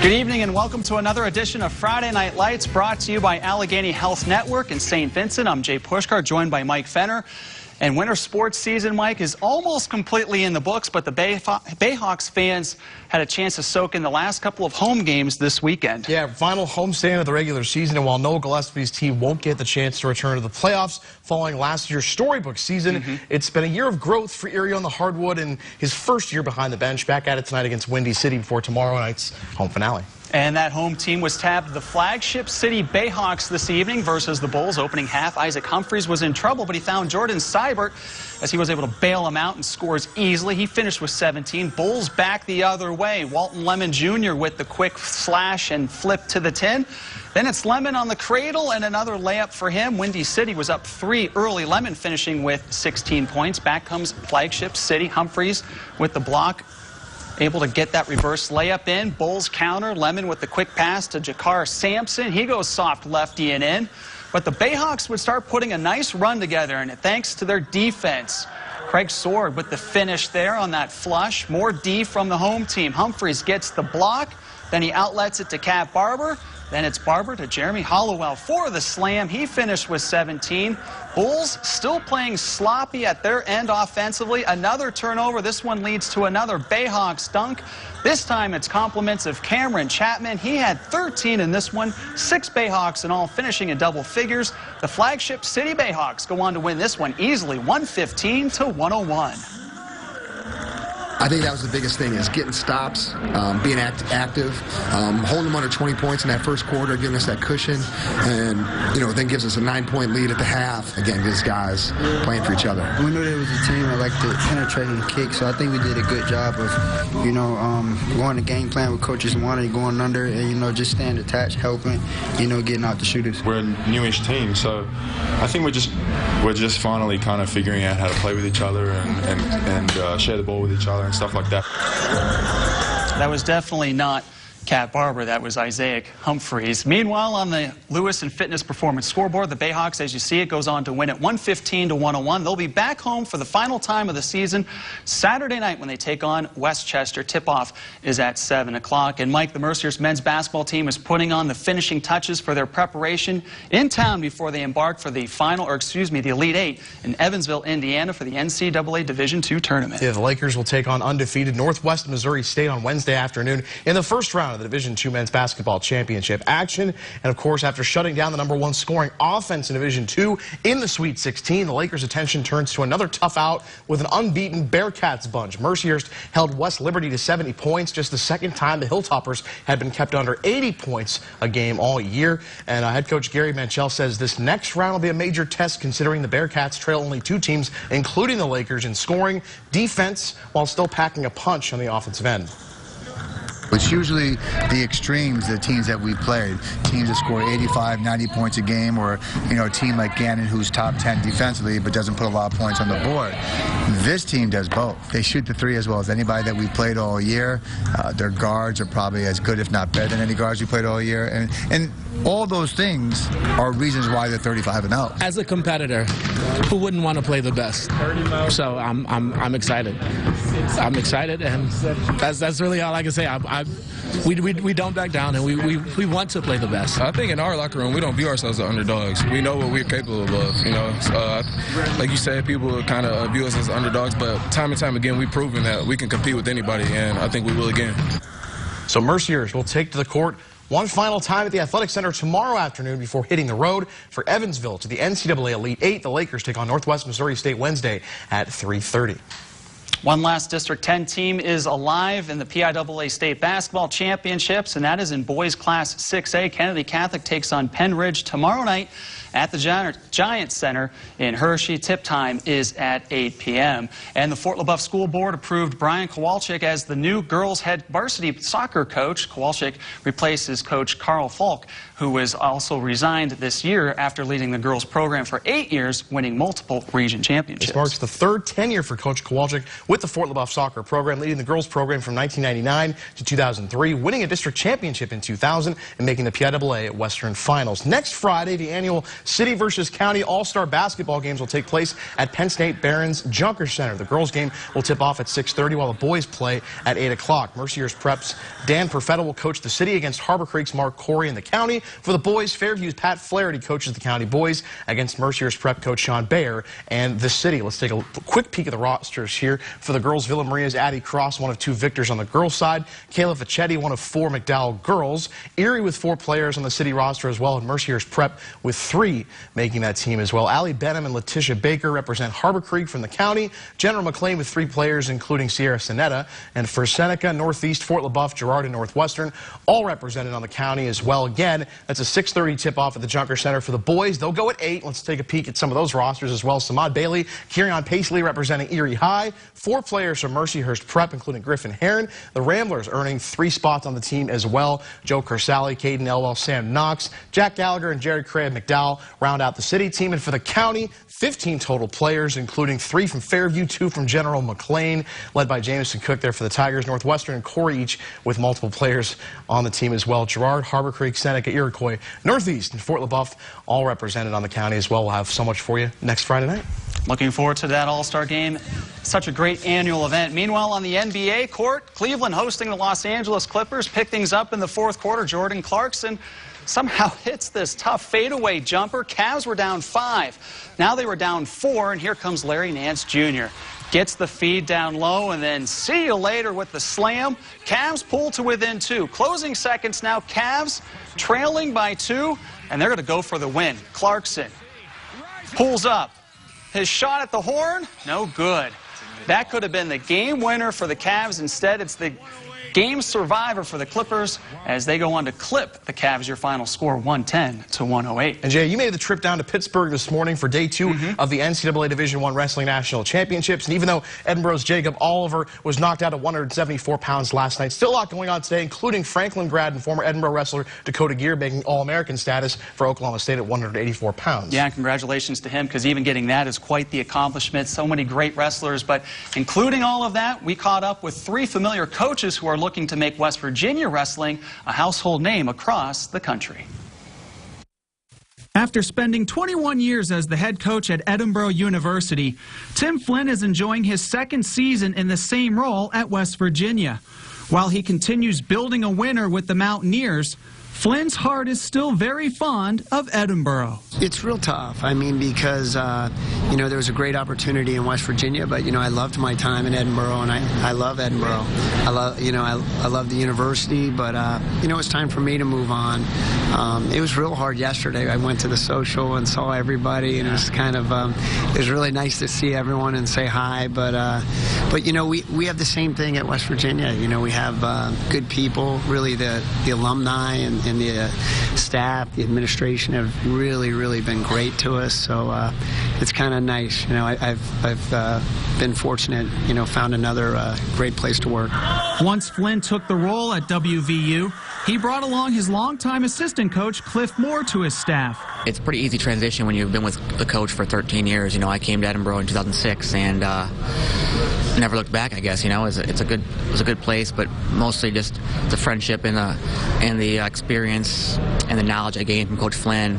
Good evening and welcome to another edition of Friday Night Lights, brought to you by Allegheny Health Network in St. Vincent. I'm Jay Pushkar, joined by Mike Fenner. And winter sports season, Mike, is almost completely in the books, but the Bayhawks fans had a chance to soak in the last couple of home games this weekend. Yeah, final homestand of the regular season, and while Noah Gillespie's team won't get the chance to return to the playoffs following last year's storybook season, it's been a year of growth for Erie on the hardwood in his first year behind the bench. Back at it tonight against Windy City before tomorrow night's home finale. And that home team was tabbed the Flagship City Bayhawks this evening versus the Bulls. Opening half, Isaac Humphries was in trouble, but he found Jordan Seibert as he was able to bail him out and scores easily. He finished with 17. Bulls back the other way. Walton Lemon Jr. with the quick slash and flip to the 10. Then it's Lemon on the cradle and another layup for him. Windy City was up 3 early. Lemon finishing with 16 points. Back comes Flagship City. Humphries with the block, able to get that reverse layup in. Bulls counter. Lemon with the quick pass to Jakar Sampson. He goes soft lefty and in. But the Bayhawks would start putting a nice run together, and thanks to their defense. Craig Sword with the finish there on that flush. More D from the home team. Humphries gets the block. Then he outlets it to Cat Barber. Then it's Barber to Jeremy Hollowell for the slam. He finished with 17. Bulls still playing sloppy at their end offensively. Another turnover. This one leads to another Bayhawks dunk. This time it's compliments of Cameron Chapman. He had 13 in this one. 6 Bayhawks in all, finishing in double figures. The Flagship City Bayhawks go on to win this one easily, 115-101. I think that was the biggest thing, is getting stops, being active, holding them under 20 points in that first quarter, giving us that cushion, and, then gives us a 9-point lead at the half. Again, these guys playing for each other. We knew there was a team that liked to penetrate and kick, so I think we did a good job of, going to game plan with coaches wanted, going under, and, just staying attached, helping, getting out the shooters. We're a newish team, so I think we're just finally kind of figuring out how to play with each other and share the ball with each other and stuff like that. That was definitely not Cat Barber. That was Isaac Humphries. Meanwhile, on the Lewis and Fitness Performance scoreboard, the Bayhawks, as you see it, goes on to win at 115-101. They'll be back home for the final time of the season Saturday night when they take on Westchester. Tip-off is at 7 o'clock. And Mike, the Mercyhurst men's basketball team is putting on the finishing touches for their preparation in town before they embark for the the Elite Eight in Evansville, Indiana for the NCAA Division II tournament. Yeah, the Lakers will take on undefeated Northwest Missouri State on Wednesday afternoon in the first round of the Division II men's basketball championship action. And of course, after shutting down the #1 scoring offense in Division II in the Sweet 16, the Lakers' attention turns to another tough out with an unbeaten Bearcats bunch. Mercyhurst held West Liberty to 70 points, just the second time the Hilltoppers had been kept under 80 points a game all year. And head coach Gary Manchel says this next round will be a major test, considering the Bearcats trail only 2 teams, including the Lakers, in scoring, defense, while still packing a punch on the offensive end. It's usually the extremes, the teams that we played, teams that score 85, 90 points a game, or, a team like Gannon who's top 10 defensively but doesn't put a lot of points on the board. This team does both. They shoot the 3 as well as anybody that we played all year. Their guards are probably as good, if not better, than any guards we played all year. And all those things are reasons why they're 35-0. As a competitor, who wouldn't want to play the best? So I'm excited. I'm excited, and that's really all I can say. We don't back down, and we want to play the best. I think in our locker room, we don't view ourselves as underdogs. We know what we're capable of. Like you said, people kind of view us as underdogs, but time and time again, we've proven that we can compete with anybody, and I think we will again. So Mercyhurst will take to the court one final time at the Athletic Center tomorrow afternoon before hitting the road for Evansville to the NCAA Elite Eight. The Lakers take on Northwest Missouri State Wednesday at 3:30. One last District 10 team is alive in the PIAA State Basketball Championships, and that is in boys Class 6A. Kennedy Catholic takes on Penn Ridge tomorrow night at the Giant Center in Hershey. Tip time is at 8 p.m. And the Fort LaBeouf School Board approved Brian Kowalczyk as the new girls' head varsity soccer coach. Kowalczyk replaces coach Carl Falk, who was also resigned this year after leading the girls' program for 8 years, winning multiple region championships. This marks the 3rd tenure for Coach Kowalczyk with the Fort LaBeouf soccer program, leading the girls program from 1999 to 2003, winning a district championship in 2000 and making the PIAA Western Finals. Next Friday, the annual City versus County All-Star basketball games will take place at Penn State Barron's Junker Center. The girls game will tip off at 6:30 while the boys play at 8 o'clock. Mercyhurst Prep's Dan Perfetta will coach the City against Harbor Creek's Mark Corey in the county. For the boys, Fairview's Pat Flaherty coaches the county boys against Mercyhurst Prep coach Sean Bayer and the City. Let's take a quick peek at the rosters here. For the girls, Villa Maria's Addie Cross, one of 2 victors on the girls' side. Kayla Facchetti, one of 4 McDowell girls. Erie with 4 players on the City roster as well, and Mercyhurst Prep with 3 making that team as well. Allie Benham and Letitia Baker represent Harbor Creek from the county. General McLean with 3 players, including Sierra Sinetta. And for Seneca, Northeast, Fort LaBeouf, Girard, and Northwestern, all represented on the county as well. Again, that's a 6:30 tip-off at the Junker Center for the boys. They'll go at 8. Let's take a peek at some of those rosters as well. Samad Bailey, Kieran Paisley representing Erie High. 4 players from Mercyhurst Prep, including Griffin Heron. The Ramblers earning 3 spots on the team as well. Joe Kersali, Caden Elwell, Sam Knox, Jack Gallagher, and Jared Cray of McDowell round out the City team. And for the county, 15 total players, including 3 from Fairview, 2 from General McLean, led by Jameson Cook there for the Tigers. Northwestern and Corey each with multiple players on the team as well. Girard, Harbor Creek, Seneca, Iroquois, Northeast, and Fort LaBeouf all represented on the county as well. We'll have so much for you next Friday night. Looking forward to that All-Star game. Such a great annual event. Meanwhile, on the NBA court, Cleveland hosting the Los Angeles Clippers. Pick things up in the 4th quarter. Jordan Clarkson somehow hits this tough fadeaway jumper. Cavs were down 5. Now they were down 4, and here comes Larry Nance Jr. Gets the feed down low, and then see you later with the slam. Cavs pull to within 2. Closing seconds now. Cavs trailing by 2, and they're going to go for the win. Clarkson pulls up. His shot at the horn, no good. That could have been the game winner for the Cavs. Instead, it's the game survivor for the Clippers as they go on to clip the Cavs. Your final score 110-108. And Jay, you made the trip down to Pittsburgh this morning for day 2 of the NCAA Division I Wrestling National Championships. And even though Edinburgh's Jacob Oliver was knocked out at 174 pounds last night, still a lot going on today, including Franklin grad and former Edinburgh wrestler Dakota Gear making All-American status for Oklahoma State at 184 pounds. Yeah, congratulations to him, because even getting that is quite the accomplishment. So many great wrestlers, but including all of that, we caught up with 3 familiar coaches who are looking to make West Virginia wrestling a household name across the country. After spending 21 years as the head coach at Edinburgh University, Tim Flynn is enjoying his 2nd season in the same role at West Virginia. While he continues building a winner with the Mountaineers, Flynn's heart is still very fond of Edinburgh. It's real tough. I mean, because, you know, there was a great opportunity in West Virginia, but, you know, I loved my time in Edinburgh, and I love Edinburgh. I love the university, but, you know, it's time for me to move on. It was real hard yesterday. I went to the social and saw everybody, and it was kind of, it was really nice to see everyone and say hi, but you know, we have the same thing at West Virginia. You know, we have good people, really the alumni and the staff, the administration have really been great to us. So it's kind of nice. You know, I've been fortunate. You know, found another great place to work. Once Flynn took the role at WVU, he brought along his longtime assistant coach Cliff Moore to his staff. It's a pretty easy transition when you've been with the coach for 13 years. You know, I came to Edinburgh in 2006 and never looked back. I guess, you know, it was a good place, but mostly just the friendship and the experience and the knowledge I gained from Coach Flynn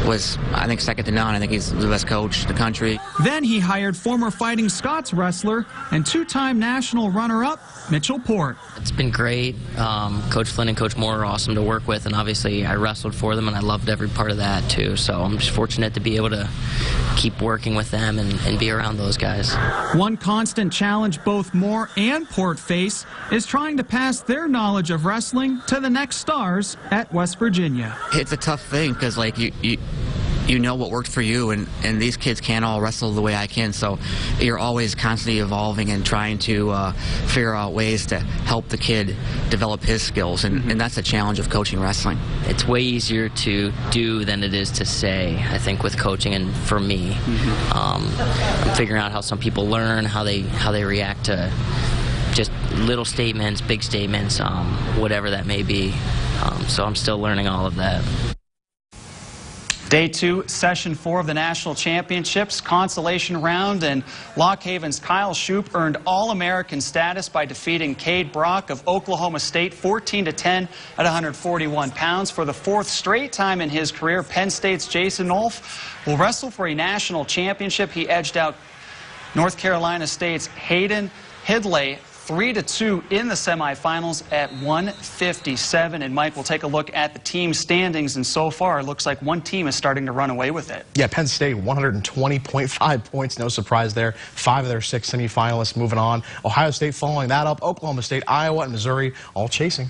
was, I think, second to none. I think he's the best coach in the country. Then he hired former Fighting Scots wrestler and 2-time national runner-up Mitchell Port. It's been great. Coach Flynn and Coach Moore are awesome to work with, and obviously I wrestled for them and I loved every part of that too. So I'm just fortunate to be able to keep working with them and be around those guys. One constant challenge both Moore and Port face is trying to pass their knowledge of wrestling to the next stars at West Virginia. It's a tough thing because, like, you know what worked for you, and these kids can't all wrestle the way I can, so you're always constantly evolving and trying to figure out ways to help the kid develop his skills, and that's the challenge of coaching wrestling. It's way easier to do than it is to say, I think, with coaching, and for me. I'm figuring out how some people learn, how they react to just little statements, big statements, whatever that may be. So I'm still learning all of that. Day 2, Session 4 of the National Championships consolation round, and Lock Haven's Kyle Shoup earned All-American status by defeating Cade Brock of Oklahoma State 14-10 at 141 pounds. For the 4th straight time in his career, Penn State's Jason Nolf will wrestle for a national championship. He edged out North Carolina State's Hayden Hidlay 3-2 in the semifinals at 157. And Mike will take a look at the team standings, and so far it looks like one team is starting to run away with it. Yeah, Penn State 120.5 points, no surprise there. 5 of their 6 semifinalists moving on. Ohio State following that up. Oklahoma State, Iowa, and Missouri all chasing.